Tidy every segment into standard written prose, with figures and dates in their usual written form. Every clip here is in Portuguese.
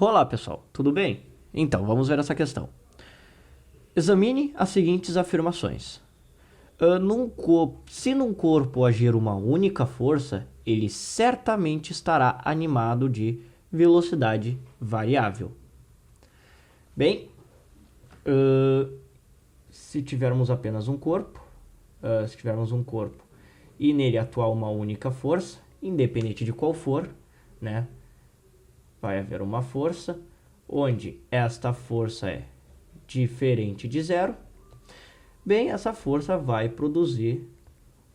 Olá pessoal, tudo bem? Então, vamos ver essa questão. Examine as seguintes afirmações. Se num corpo agir uma única força, ele certamente estará animado de velocidade variável. Bem, se tivermos apenas um corpo, e nele atuar uma única força, independente de qual for, né? Vai haver uma força, onde esta força é diferente de zero. Bem, essa força vai produzir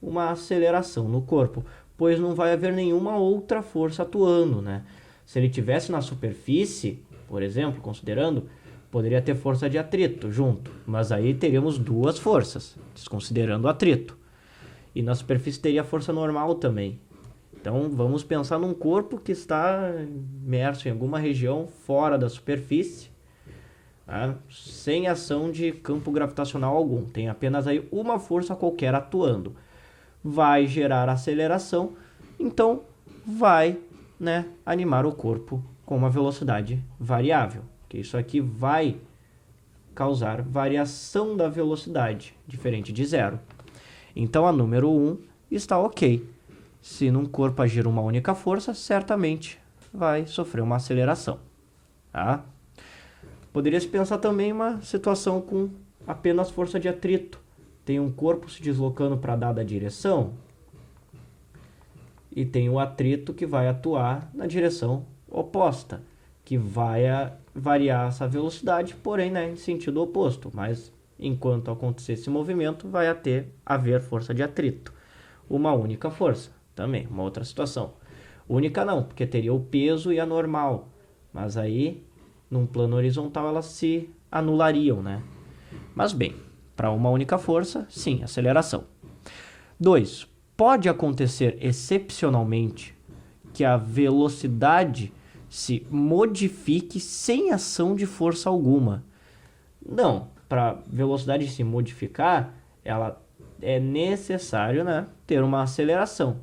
uma aceleração no corpo, pois não vai haver nenhuma outra força atuando, né? Se ele tivesse na superfície, por exemplo, considerando, poderia ter força de atrito junto, mas aí teríamos duas forças, desconsiderando o atrito. E na superfície teria força normal também. Então vamos pensar num corpo que está imerso em alguma região fora da superfície, tá? Sem ação de campo gravitacional algum. Tem apenas aí uma força qualquer atuando. Vai gerar aceleração, então vai, né, animar o corpo com uma velocidade variável. Que isso aqui vai causar variação da velocidade, diferente de zero. Então a número 1 está ok. Se num corpo agir uma única força, certamente vai sofrer uma aceleração. Tá? Poderia-se pensar também uma situação com apenas força de atrito. Tem um corpo se deslocando para dada direção e tem o atrito que vai atuar na direção oposta, que vai variar essa velocidade, porém, né, em sentido oposto. Mas enquanto acontecer esse movimento, vai haver força de atrito. Uma única força. Também, uma outra situação. Única não, porque teria o peso e a normal. Mas aí, num plano horizontal, elas se anulariam, né? Mas bem, para uma única força, sim, aceleração. 2. Pode acontecer excepcionalmente que a velocidade se modifique sem ação de força alguma. Não, para a velocidade se modificar, ela é necessário, né, ter uma aceleração.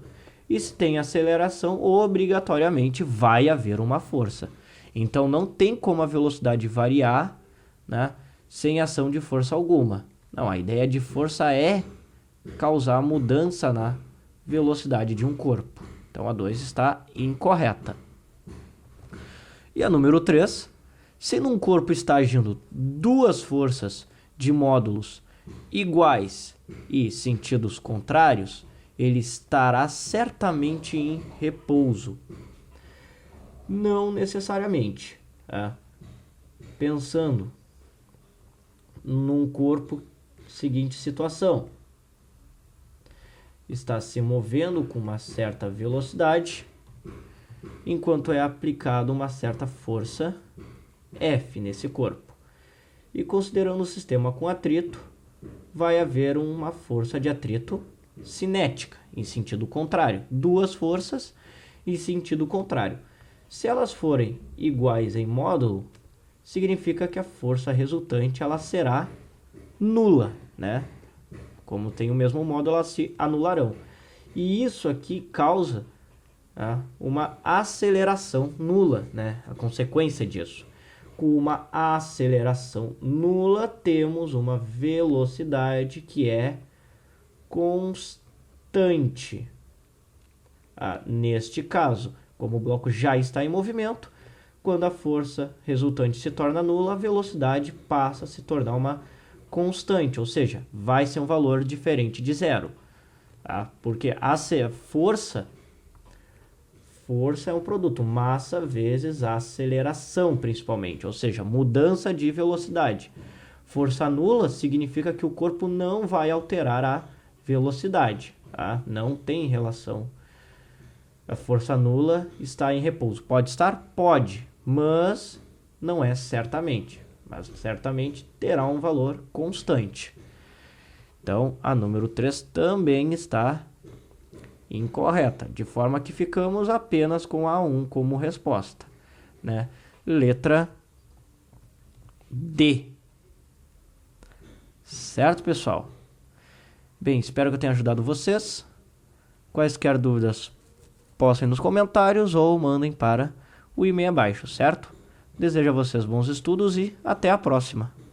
E se tem aceleração, obrigatoriamente vai haver uma força. Então não tem como a velocidade variar, né, sem ação de força alguma. Não, a ideia de força é causar mudança na velocidade de um corpo. Então a 2 está incorreta. E a número 3, se num corpo está agindo duas forças de módulos iguais e sentidos contrários, ele estará certamente em repouso. Não necessariamente. Tá? Pensando num corpo, seguinte situação. Está se movendo com uma certa velocidade, enquanto é aplicada uma certa força F nesse corpo. E considerando o sistema com atrito, vai haver uma força de atrito cinética, em sentido contrário. Duas forças em sentido contrário. Se elas forem iguais em módulo, significa que a força resultante ela será nula, né? Como tem o mesmo módulo, elas se anularão. E isso aqui causa uma aceleração nula, né? A consequência disso. Com uma aceleração nula, temos uma velocidade que é constante. Neste caso, como o bloco já está em movimento, quando a força resultante se torna nula, a velocidade passa a se tornar uma constante, ou seja, vai ser um valor diferente de zero. Tá? Porque a força é um produto, massa vezes aceleração, principalmente, ou seja, mudança de velocidade. Força nula significa que o corpo não vai alterar a velocidade, tá? Não tem relação. A força nula está em repouso. Pode estar? Pode, mas não é certamente. Mas certamente terá um valor constante. Então, a número 3 também está incorreta, de forma que ficamos apenas com a 1 como resposta, né? Letra D. Certo, pessoal? Bem, espero que eu tenha ajudado vocês. Quaisquer dúvidas, postem nos comentários ou mandem para o e-mail abaixo, certo? Desejo a vocês bons estudos e até a próxima.